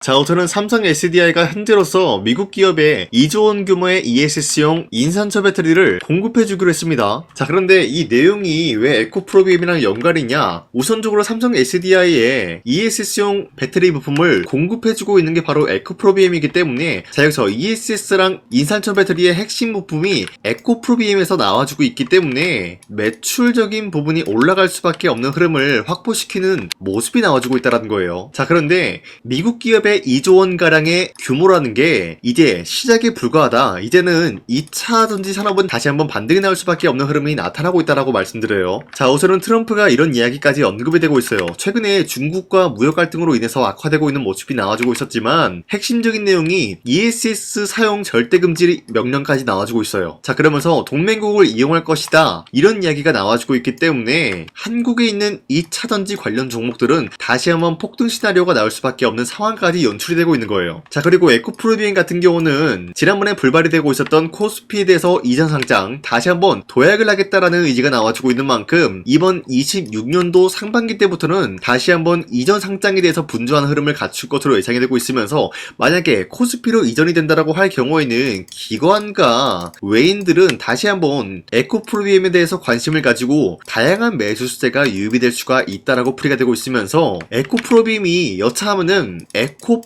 자, 우선은 삼성 SDI가 현재로서 미국 기업에 2조 원 규모의 ESS용 인산철 배터리를 공급해주기로 했습니다. 자, 그런데 이 내용이 왜 에코프로비엠이랑 연관이냐? 우선적으로 삼성 SDI에 ESS용 배터리 부품을 공급해주고 있는 게 바로 에코프로비엠이기 때문에, 자, 여기서 ESS랑 인산철 배터리의 핵심 부품이 에코프로비엠에서 나와주고 있기 때문에 매출적인 부분이 올라갈 수밖에 없는 흐름을 확보시키는 모습이 나와주고 있다는 거예요. 자, 그런데 미국 기업의 2조 원가량의 규모라는 게 이제 시작에 불과하다. 이제는 2차 전지 산업은 다시 한번 반등이 나올 수밖에 없는 흐름이 나타나고 있다라고 말씀드려요. 자, 우선은 트럼프가 이런 이야기까지 언급이 되고 있어요. 최근에 중국과 무역 갈등으로 인해서 악화되고 있는 모습이 나와주고 있었지만 핵심적인 내용이 ESS 사용 절대 금지 명령까지 나와주고 있어요. 자, 그러면서 동맹국을 이용할 것이다, 이런 이야기가 나와주고 있기 때문에 한국에 있는 2차 전지 관련 종목들은 다시 한번 폭등 시나리오가 나올 수밖에 없는 상황까지 연출이 되고 있는 거예요. 자, 그리고 에코프로비엠 같은 경우는 지난번에 불발이 되고 있었던 코스피에 대해서 이전 상장 다시 한번 도약을 하겠다라는 의지가 나와주고 있는 만큼 이번 26년도 상반기 때부터는 다시 한번 이전 상장에 대해서 분주한 흐름을 갖출 것으로 예상이 되고 있으면서, 만약에 코스피로 이전이 된다라고 할 경우에는 기관과 외인들은 다시 한번 에코프로비엠에 대해서 관심을 가지고 다양한 매수세가 유입이 될 수가 있다라고 풀이가 되고 있으면서, 에코프로비엠이 여차하면은 에코프로를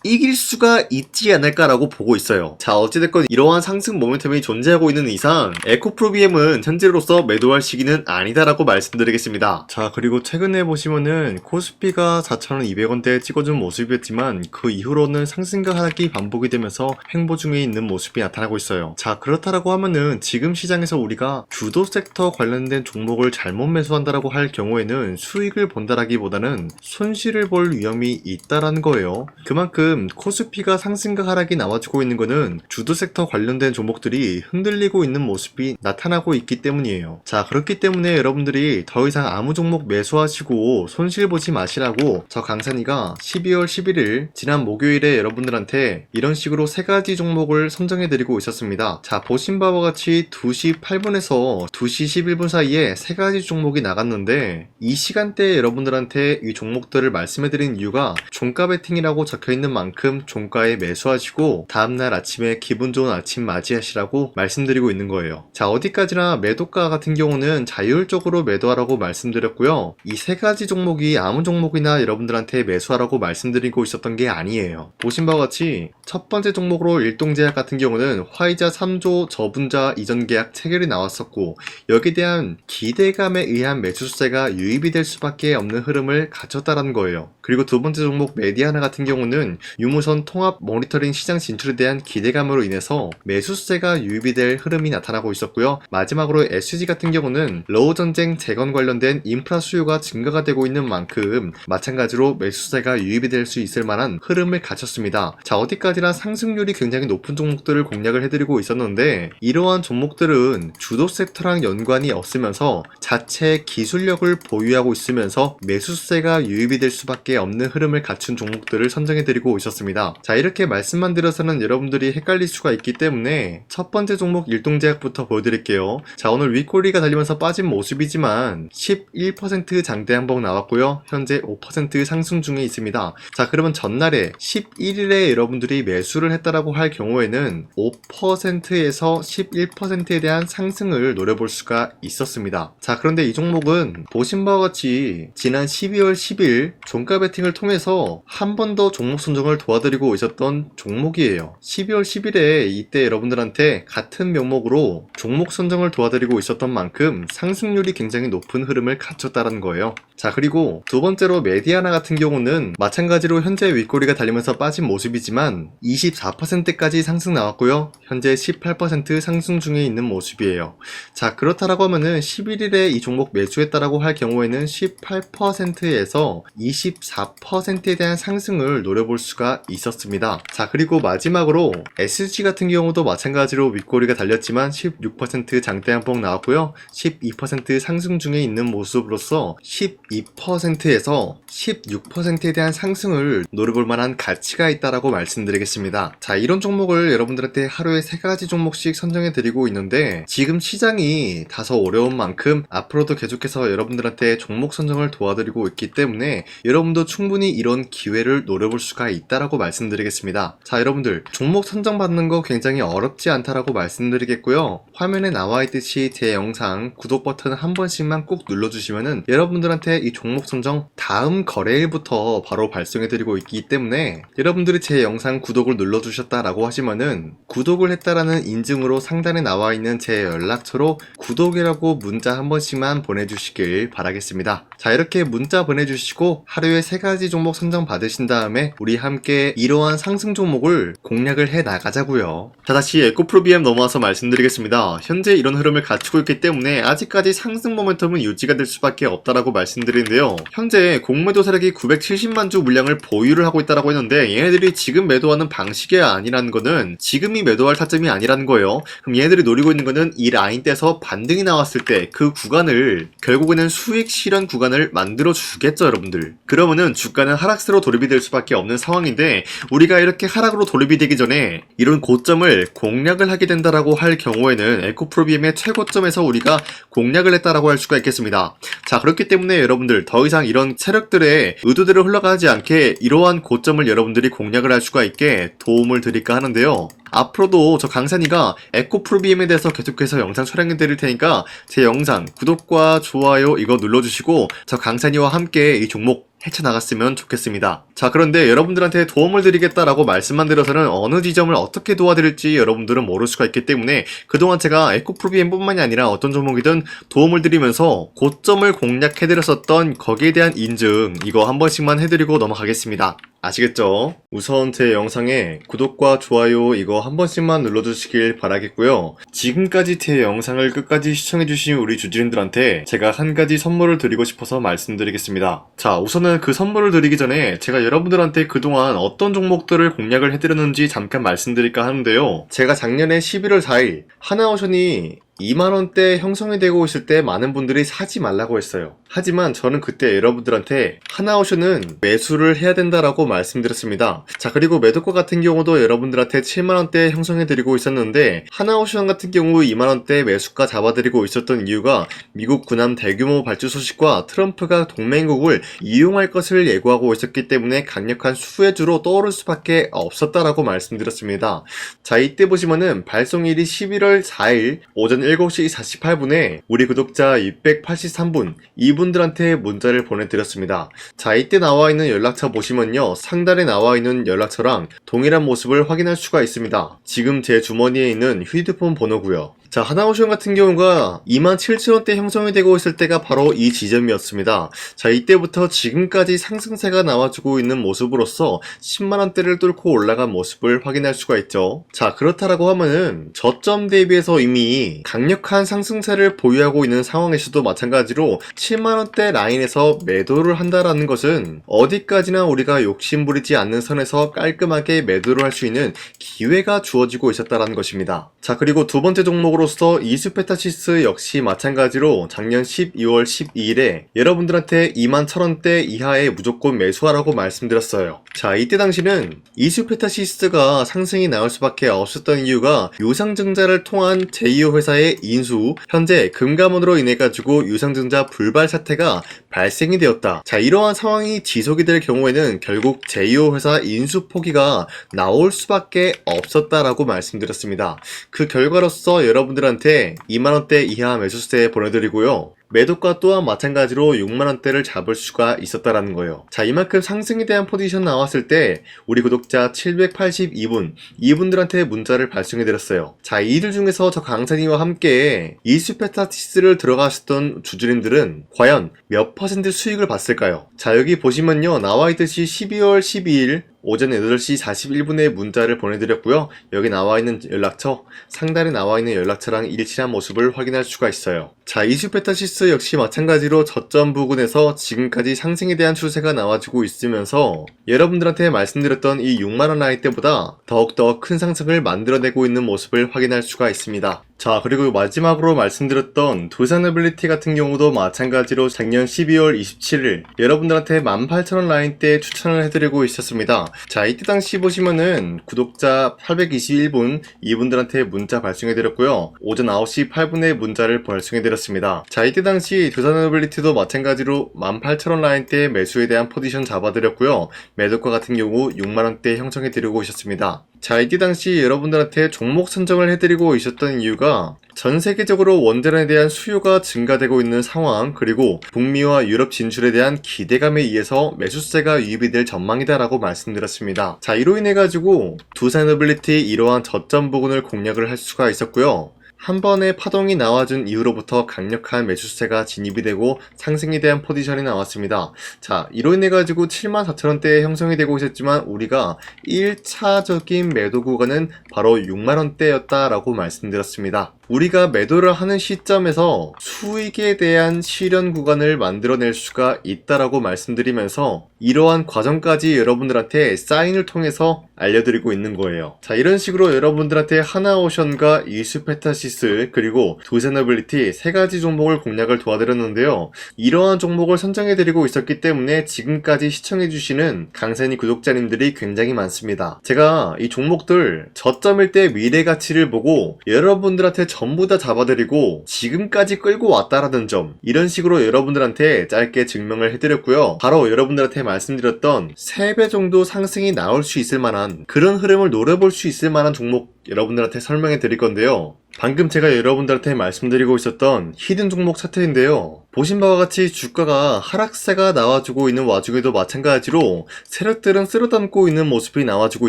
이길 수가 있지 않을까라고 보고 있어요. 자, 어찌됐건 이러한 상승 모멘텀이 존재하고 있는 이상 에코프로비엠은 현재로서 매도할 시기는 아니다라고 말씀드리겠습니다. 자, 그리고 최근에 보시면은 코스피가 4,200원대에 찍어준 모습이었지만 그 이후로는 상승과 하락이 반복이 되면서 횡보 중에 있는 모습이 나타나고 있어요. 자, 그렇다라고 하면은 지금 시장에서 우리가 주도 섹터 관련된 종목을 잘못 매수한다라고 할 경우에는 수익을 본다라기보다는 손실을 볼 위험이 있다라는 거예요. 그만큼 코스피가 상승과 하락이 나와주고 있는 거는 주도 섹터 관련된 종목들이 흔들리고 있는 모습이 나타나고 있기 때문이에요. 자, 그렇기 때문에 여러분들이 더 이상 아무 종목 매수하시고 손실 보지 마시라고 저 강산이가 12월 11일 지난 목요일에 여러분들한테 이런 식으로 세 가지 종목을 선정해드리고 있었습니다. 자, 보신 바와 같이 2시 8분에서 2시 11분 사이에 세 가지 종목이 나갔는데, 이 시간대에 여러분들한테 이 종목들을 말씀해드린 이유가 종가 베팅이라고 적혀있는 만큼 종가에 매수하시고 다음날 아침에 기분 좋은 아침 맞이하시라고 말씀드리고 있는 거예요. 자, 어디까지나 매도가 같은 경우는 자율적으로 매도하라고 말씀드렸고요. 이 세 가지 종목이 아무 종목이나 여러분들한테 매수하라고 말씀드리고 있었던 게 아니에요. 보신 바와 같이 첫 번째 종목으로 일동제약 같은 경우는 화이자 3조 저분자 이전 계약 체결이 나왔었고, 여기에 대한 기대감에 의한 매수세가 유입이 될 수밖에 없는 흐름을 갖췄다라는 거예요. 그리고 두 번째 종목 메디아나 같은 경우는 유무선 통합 모니터링 시장 진출에 대한 기대감으로 인해서 매수세가 유입이 될 흐름이 나타나고 있었고요. 마지막으로 SG 같은 경우는 러우 전쟁 재건 관련된 인프라 수요가 증가가 되고 있는 만큼 마찬가지로 매수세가 유입이 될 수 있을 만한 흐름을 갖췄습니다. 자, 어디까지나 상승률이 굉장히 높은 종목들을 공략을 해드리고 있었는데, 이러한 종목들은 주도 섹터랑 연관이 없으면서 자체 기술력을 보유하고 있으면서 매수세가 유입이 될 수밖에 없는 흐름을 갖춘 종목들을 선정해드리고 있었습니다. 자, 이렇게 말씀만 드려서는 여러분들이 헷갈릴 수가 있기 때문에 첫 번째 종목 일동제약부터 보여드릴게요. 자, 오늘 윗꼬리가 달리면서 빠진 모습이지만 11% 장대 항복 나왔고요. 현재 5% 상승 중에 있습니다. 자, 그러면 전날에 11일에 여러분들이 매수를 했다라고 할 경우에는 5%에서 11%에 대한 상승을 노려볼 수가 있었습니다. 자, 그런데 이 종목은 보신 바와 같이 지난 12월 10일 종가 베팅을 통해서 한 번 더 종목 선정을 도와드리고 있었던 종목이에요. 12월 10일에 이때 여러분들한테 같은 명목으로 종목 선정을 도와드리고 있었던 만큼 상승률이 굉장히 높은 흐름을 갖췄다는 거예요. 자, 그리고 두 번째로 메디아나 같은 경우는 마찬가지로 현재 윗꼬리가 달리면서 빠진 모습이지만 24%까지 상승 나왔고요. 현재 18% 상승 중에 있는 모습이에요. 자, 그렇다라고 하면은 11일에 이 종목 매수했다라고 할 경우에는 18%에서 24%에 대한 상승을 노려볼 수가 있었습니다. 자, 그리고 마지막으로 SG 같은 경우도 마찬가지로 윗꼬리가 달렸지만 16% 장대 항복 나왔고요. 12% 상승 중에 있는 모습으로서 12%에서 16%에 대한 상승을 노려볼 만한 가치가 있다라고 말씀드리겠습니다. 자, 이런 종목을 여러분들한테 하루에 3가지 종목씩 선정해 드리고 있는데, 지금 시장이 다소 어려운 만큼 앞으로도 계속해서 여러분들한테 종목 선정을 도와드리고 있기 때문에 여러분도 충분히 이런 기회 기회를 노려볼 수가 있다라고 말씀드리겠습니다. 자, 여러분들 종목 선정받는 거 굉장히 어렵지 않다라고 말씀드리겠고요. 화면에 나와 있듯이 제 영상 구독 버튼 한 번씩만 꾹 눌러주시면은 여러분들한테 이 종목 선정 다음 거래일부터 바로 발송해드리고 있기 때문에 여러분들이 제 영상 구독을 눌러주셨다라고 하시면은 구독을 했다라는 인증으로 상단에 나와 있는 제 연락처로 구독이라고 문자 한 번씩만 보내주시길 바라겠습니다. 자, 이렇게 문자 보내주시고 하루에 3가지 종목 선정 받으신 다음에 우리 함께 이러한 상승 종목을 공략을 해 나가자고요. 자, 다시 에코프로비엠 넘어와서 말씀드리겠습니다. 현재 이런 흐름을 갖추고 있기 때문에 아직까지 상승 모멘텀은 유지가 될 수밖에 없다라고 말씀드리는데요. 현재 공매도 세력이 970만 주 물량을 보유를 하고 있다라고 했는데 얘네들이 지금 매도하는 방식이 아니라는 거는 지금이 매도할 타점이 아니라는 거예요. 그럼 얘네들이 노리고 있는 거는 이 라인대에서 반등이 나왔을 때 그 구간을 결국에는 수익 실현 구간을 만들어 주겠죠, 여러분들. 그러면은 주가는 하락세로 돌입이 될 수밖에 없는 상황인데 우리가 이렇게 하락으로 돌입이 되기 전에 이런 고점을 공략을 하게 된다라고 할 경우에는 에코프로비엠의 최고점에서 우리가 공략을 했다라고 할 수가 있겠습니다. 자, 그렇기 때문에 여러분들 더 이상 이런 세력들의 의도대로 흘러가지 않게 이러한 고점을 여러분들이 공략을 할 수가 있게 도움을 드릴까 하는데요. 앞으로도 저 강산이가 에코프로비엠에 대해서 계속해서 영상 촬영해 드릴 테니까 제 영상 구독과 좋아요 이거 눌러주시고 저 강산이와 함께 이 종목 헤쳐나갔으면 좋겠습니다. 자, 그런데 여러분들한테 도움을 드리겠다라고 말씀만 드려서는 어느 지점을 어떻게 도와드릴지 여러분들은 모를 수가 있기 때문에 그동안 제가 에코프로비엠 뿐만이 아니라 어떤 종목이든 도움을 드리면서 고점을 공략해드렸었던 거기에 대한 인증 이거 한 번씩만 해드리고 넘어가겠습니다. 아시겠죠? 우선 제 영상에 구독과 좋아요 이거 한 번씩만 눌러주시길 바라겠고요. 지금까지 제 영상을 끝까지 시청해주신 우리 주주님들한테 제가 한 가지 선물을 드리고 싶어서 말씀드리겠습니다. 자, 우선은 그 선물을 드리기 전에 제가 여러분들한테 그동안 어떤 종목들을 공략을 해드렸는지 잠깐 말씀드릴까 하는데요. 제가 작년에 11월 4일 하나오션이 2만원대 형성이 되고 있을 때 많은 분들이 사지 말라고 했어요. 하지만 저는 그때 여러분들한테 하나오션은 매수를 해야 된다라고 말씀드렸습니다. 자, 그리고 매도가 같은 경우도 여러분들한테 7만원대 형성해드리고 있었는데 하나오션 같은 경우 2만원대 매수가 잡아드리고 있었던 이유가 미국 군함 대규모 발주 소식과 트럼프가 동맹국을 이용할 것을 예고하고 있었기 때문에 강력한 수혜주로 떠오를 수밖에 없었다라고 말씀드렸습니다. 자, 이때 보시면은 발송일이 11월 4일 오전 7시 48분에 우리 구독자 283분 이분들한테 문자를 보내드렸습니다. 자, 이때 나와있는 연락처 보시면요, 상단에 나와있는 연락처랑 동일한 모습을 확인할 수가 있습니다. 지금 제 주머니에 있는 휴대폰 번호고요. 자, 하나오션 같은 경우가 27,000원대 형성이 되고 있을 때가 바로 이 지점이었습니다. 자, 이때부터 지금까지 상승세가 나와주고 있는 모습으로서 10만원대를 뚫고 올라간 모습을 확인할 수가 있죠. 자, 그렇다라고 하면은 저점 대비해서 이미 강력한 상승세를 보유하고 있는 상황에서도 마찬가지로 7만원대 라인에서 매도를 한다라는 것은 어디까지나 우리가 욕심부리지 않는 선에서 깔끔하게 매도를 할 수 있는 기회가 주어지고 있었다라는 것입니다. 자, 그리고 두 번째 종목으로서 이수페타시스 역시 마찬가지로 작년 12월 12일에 여러분들한테 21,000원대 이하에 무조건 매수하라고 말씀드렸어요. 자, 이때 당시는 이수페타시스가 상승이 나올 수밖에 없었던 이유가 유상증자를 통한 제2호 회사의 인수, 현재 금감원으로 인해 가지고 유상증자 불발 사태가 발생이 되었다. 자, 이러한 상황이 지속이 될 경우에는 결국 제2호 회사 인수 포기가 나올 수밖에 없었다라고 말씀드렸습니다. 그 결과로서 여러분들한테 2만원대 이하 매수세 보내드리고요. 매도가 또한 마찬가지로 6만원대를 잡을 수가 있었다라는 거예요. 자, 이만큼 상승에 대한 포지션 나왔을 때 우리 구독자 782분 이분들한테 문자를 발송해드렸어요. 자, 이들 중에서 저 강산이와 함께 이수페타시스를 들어가셨던 주주님들은 과연 몇 퍼센트 수익을 봤을까요? 자, 여기 보시면요, 나와있듯이 12월 12일 오전 8시 41분에 문자를 보내드렸고요. 여기 나와있는 연락처, 상단에 나와있는 연락처랑 일치한 모습을 확인할 수가 있어요. 자, 이수페타시스 역시 마찬가지로 저점 부근에서 지금까지 상승에 대한 추세가 나와주고 있으면서 여러분들한테 말씀드렸던 이 6만원 라인 때보다 더욱더 큰 상승을 만들어내고 있는 모습을 확인할 수가 있습니다. 자, 그리고 마지막으로 말씀드렸던 두산어빌리티 같은 경우도 마찬가지로 작년 12월 27일 여러분들한테 18,000원 라인대 추천을 해드리고 있었습니다. 자, 이때 당시 보시면은 구독자 821분 이분들한테 문자 발송해드렸고요. 오전 9시 8분에 문자를 발송해드렸습니다. 자, 이때 당시 두산어빌리티도 마찬가지로 18,000원 라인대 매수에 대한 포지션 잡아드렸고요. 매도가 같은 경우 6만원대 형성해드리고 있었습니다. 자, 이때 당시 여러분들한테 종목 선정을 해드리고 있었던 이유가 전 세계적으로 원전에 대한 수요가 증가되고 있는 상황, 그리고 북미와 유럽 진출에 대한 기대감에 의해서 매수세가 유입이 될 전망이다라고 말씀드렸습니다. 자, 이로 인해 가지고 두산어빌리티 이러한 저점 부근을 공략을 할 수가 있었고요. 한 번의 파동이 나와준 이후로부터 강력한 매수세가 진입이 되고 상승에 대한 포지션이 나왔습니다. 자, 이로 인해 가지고 74,000원대에 형성이 되고 있었지만 우리가 1차적인 매도 구간은 바로 6만원대였다라고 말씀드렸습니다. 우리가 매도를 하는 시점에서 수익에 대한 실현 구간을 만들어낼 수가 있다라고 말씀드리면서 이러한 과정까지 여러분들한테 사인을 통해서 알려드리고 있는 거예요. 자, 이런 식으로 여러분들한테 하나오션과 이슈페타시스 그리고 두산어빌리티 세 가지 종목을 공략을 도와드렸는데요. 이러한 종목을 선정해드리고 있었기 때문에 지금까지 시청해주시는 강세니 구독자님들이 굉장히 많습니다. 제가 이 종목들 저점일 때 미래 가치를 보고 여러분들한테 전부 다 잡아드리고 지금까지 끌고 왔다라는 점, 이런 식으로 여러분들한테 짧게 증명을 해드렸고요. 바로 여러분들한테 말씀드렸던 3배 정도 상승이 나올 수 있을 만한 그런 흐름을 노려볼 수 있을 만한 종목 여러분들한테 설명해 드릴 건데요. 방금 제가 여러분들한테 말씀드리고 있었던 히든 종목 차트인데요. 보신 바와 같이 주가가 하락세가 나와주고 있는 와중에도 마찬가지로 세력들은 쓸어담고 있는 모습이 나와주고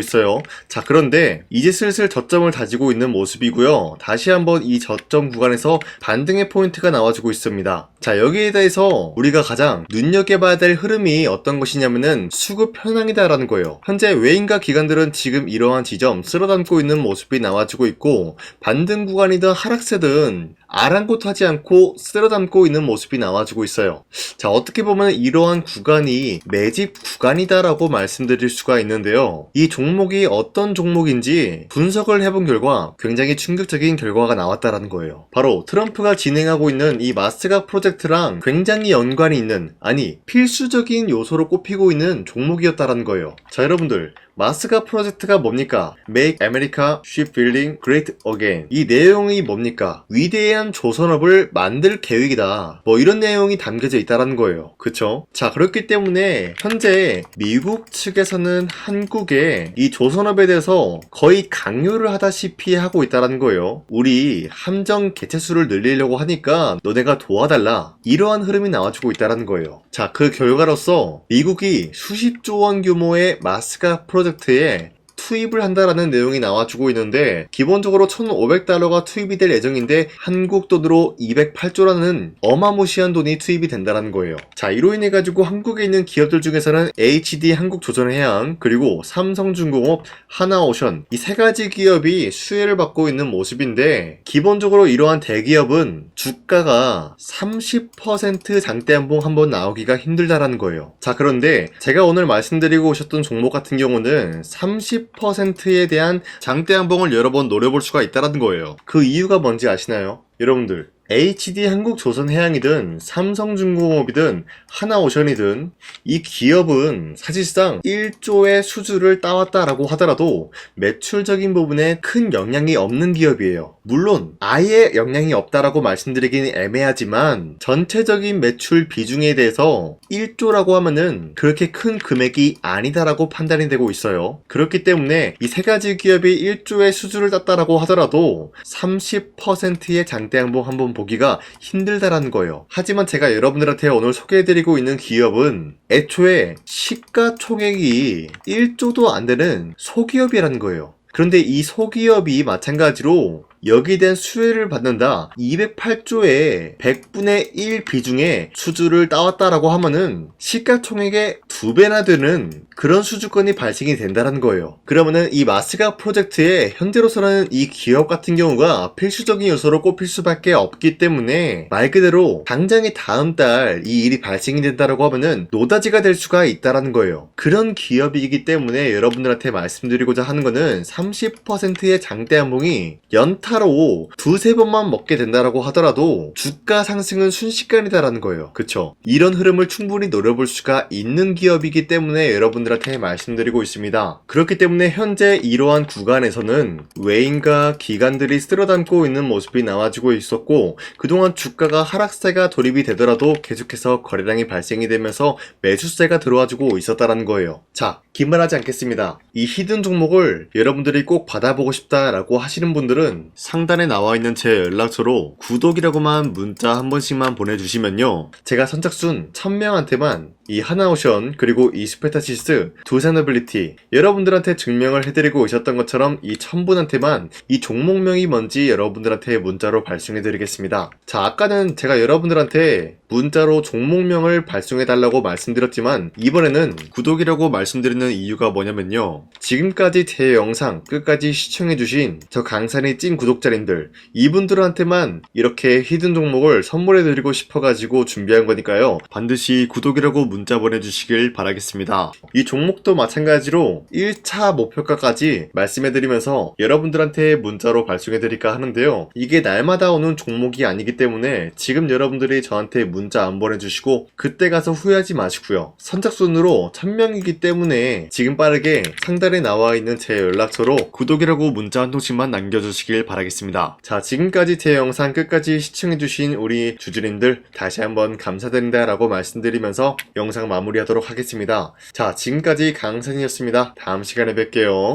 있어요. 자, 그런데 이제 슬슬 저점을 다지고 있는 모습이고요. 다시 한번 이 저점 구간에서 반등의 포인트가 나와주고 있습니다. 자, 여기에 대해서 우리가 가장 눈여겨봐야 될 흐름이 어떤 것이냐면은 수급 현황이다라는 거예요. 현재 외인과 기관들은 지금 이러한 지점 쓸어담고 있는 모습이 나와주고 있고, 반등 구간이든 하락세든 아랑곳하지 않고 쓸어담고 있는 모습이 나와주고 있어요. 자, 어떻게 보면 이러한 구간이 매집 구간이다라고 말씀드릴 수가 있는데요. 이 종목이 어떤 종목인지 분석을 해본 결과 굉장히 충격적인 결과가 나왔다라는 거예요. 바로 트럼프가 진행하고 있는 이 마스가 프로젝트랑 굉장히 연관이 있는, 아니 필수적인 요소로 꼽히고 있는 종목이었다라는 거예요. 자, 여러분들, 마스가 프로젝트가 뭡니까? Make America Shipbuilding Great Again. 이 내용이 뭡니까? 위대한 조선업을 만들 계획이다. 뭐 이런 내용이 담겨져 있다라는 거예요. 그쵸? 자, 그렇기 때문에 현재 미국 측에서는 한국에 이 조선업에 대해서 거의 강요를 하다시피 하고 있다라는 거예요. 우리 함정 개체수를 늘리려고 하니까 너네가 도와달라. 이러한 흐름이 나와주고 있다라는 거예요. 자, 그 결과로서 미국이 수십조 원 규모의 마스가 프로젝트에 투입을 한다라는 내용이 나와주고 있는데, 기본적으로 1,500달러가 투입이 될 예정인데 한국 돈으로 208조라는 어마무시한 돈이 투입이 된다는 거예요. 자, 이로 인해 가지고 한국에 있는 기업들 중에서는 HD 한국조선해양, 그리고 삼성중공업, 하나오션, 이 세 가지 기업이 수혜를 받고 있는 모습인데, 기본적으로 이러한 대기업은 주가가 30% 장대한봉 한번 나오기가 힘들다라는 거예요. 자, 그런데 제가 오늘 말씀드리고 오셨던 종목 같은 경우는 30%에 대한 장대한봉을 여러 번 노려볼 수가 있다는 거예요. 그 이유가 뭔지 아시나요? 여러분들, HD 한국조선해양이든 삼성중공업이든 하나오션이든 이 기업은 사실상 1조의 수주를 따왔다라고 하더라도 매출적인 부분에 큰 영향이 없는 기업이에요. 물론 아예 영향이 없다라고 말씀드리기는 애매하지만 전체적인 매출 비중에 대해서 1조라고 하면은 그렇게 큰 금액이 아니다라고 판단이 되고 있어요. 그렇기 때문에 이 세 가지 기업이 1조의 수주를 땄다라고 하더라도 30%의 장대양봉 한번 보기가 힘들다라는 거예요. 하지만 제가 여러분들한테 오늘 소개해드리고 있는 기업은 애초에 시가총액이 1조도 안 되는 소기업이라는 거예요. 그런데 이 소기업이 마찬가지로 여기에 대한 수혜를 받는다, 208조의 100분의 1 비중의 수주를 따왔다라고 하면은 시가총액의 2배나 되는 그런 수주권이 발생이 된다는 거예요. 그러면은 이 마스가 프로젝트에 현재로서는 이 기업 같은 경우가 필수적인 요소로 꼽힐 수밖에 없기 때문에 말 그대로 당장의 다음 달 이 일이 발생이 된다라고 하면은 노다지가 될 수가 있다라는 거예요. 그런 기업이기 때문에 여러분들한테 말씀드리고자 하는 거는 30%의 장대한봉이 연타 하루 두세 번만 먹게 된다라고 하더라도 주가 상승은 순식간이다라는 거예요. 그쵸? 이런 흐름을 충분히 노려볼 수가 있는 기업이기 때문에 여러분들한테 말씀드리고 있습니다. 그렇기 때문에 현재 이러한 구간에서는 외인과 기관들이 쓸어담고 있는 모습이 나와지고 있었고, 그동안 주가가 하락세가 돌입이 되더라도 계속해서 거래량이 발생이 되면서 매수세가 들어와주고 있었다라는 거예요. 자, 긴말하지 않겠습니다. 이 히든 종목을 여러분들이 꼭 받아보고 싶다라고 하시는 분들은 상단에 나와 있는 제 연락처로 구독이라고만 문자 한 번씩만 보내주시면요, 제가 선착순 1000명한테만 이 하나오션 그리고 이 스페타시스 두 사너빌리티 여러분들한테 증명을 해드리고 있었던 것처럼 이 1000분한테만 이 종목명이 뭔지 여러분들한테 문자로 발송해드리겠습니다. 자, 아까는 제가 여러분들한테 문자로 종목명을 발송해달라고 말씀드렸지만 이번에는 구독이라고 말씀드리는 이유가 뭐냐면요, 지금까지 제 영상 끝까지 시청해주신 저 강산이 찐 구독자님들, 이분들한테만 이렇게 히든 종목을 선물해드리고 싶어가지고 준비한 거니까요, 반드시 구독이라고 문자 보내주시길 바라겠습니다. 이 종목도 마찬가지로 1차 목표가까지 말씀해드리면서 여러분들한테 문자로 발송해드릴까 하는데요, 이게 날마다 오는 종목이 아니기 때문에 지금 여러분들이 저한테 문자 안 보내주시고 그때 가서 후회하지 마시고요, 선착순으로 1000명이기 때문에 지금 빠르게 상단에 나와 있는 제 연락처로 구독이라고 문자 한 통씩만 남겨주시길 바라겠습니다. 자, 지금까지 제 영상 끝까지 시청해주신 우리 주주님들 다시 한번 감사드린다 라고 말씀드리면서 영상 마무리하도록 하겠습니다. 자, 지금까지 강산이었습니다. 다음 시간에 뵐게요.